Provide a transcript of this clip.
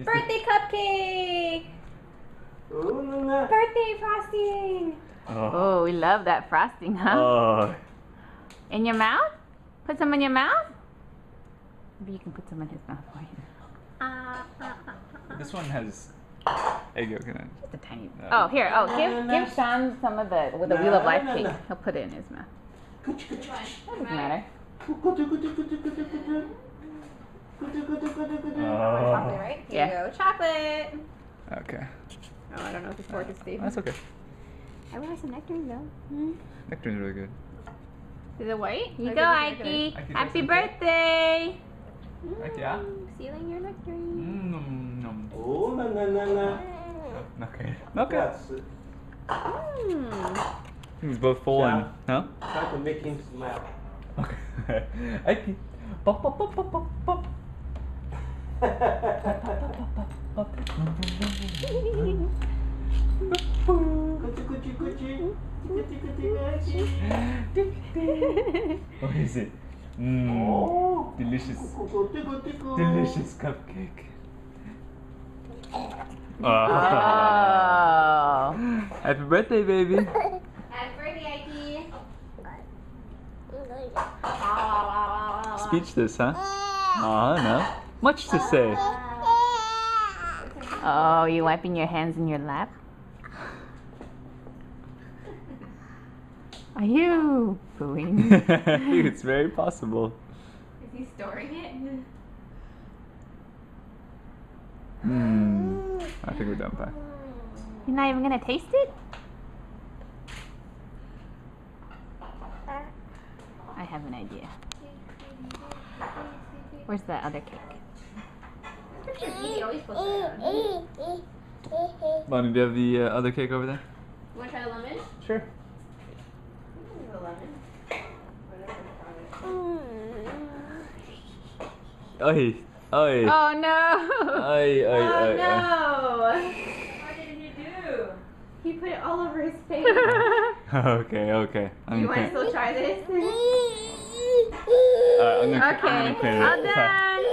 Birthday cupcake! Birthday frosting! Oh, we love that frosting, huh? Oh. In your mouth? Put some in your mouth? Maybe you can put some in his mouth for him. This one has egg yolk in it. Just a tiny. Oh, here. Oh, give Sean some of the with the Wheel of Life cake. He'll put it in his mouth. Doesn't matter. Chocolate, right? Here you go. Chocolate. Okay. Oh, I don't know if this fork is stable. That's okay. I want some nectarine though. Nectarine's really good. Is it white? Here you go, Ike. Happy birthday. Ike, yeah? Sealing your nectarine. Oh, na na na na. Okay. Okay. Mmm. He's both full and, huh? Try to make him smile. Okay. Ike. Pop, pop, pop, pop, pop, pop. Kuchi, kuchi, kuchi. What is it? Mmm. Delicious. Delicious cupcake. Oh. Happy birthday, baby. Happy birthday, Ike. Speechless, huh? No. Much to say. Oh, you wiping your hands in your lap? Are you pooing? I think it's very possible. Is he storing it? I think we're done, Pi. You're not even gonna taste it? I have an idea. Where's the other cake? Bonnie, do you have the other cake over there? You wanna try the lemon? Sure. The lemon. Oi. Oi. Oh no! Oi, oi, Oh oi, no! oi. What did you do? He put it all over his face. Okay, okay. Do you want to still try this? I'm gonna Okay, clean it all up. done.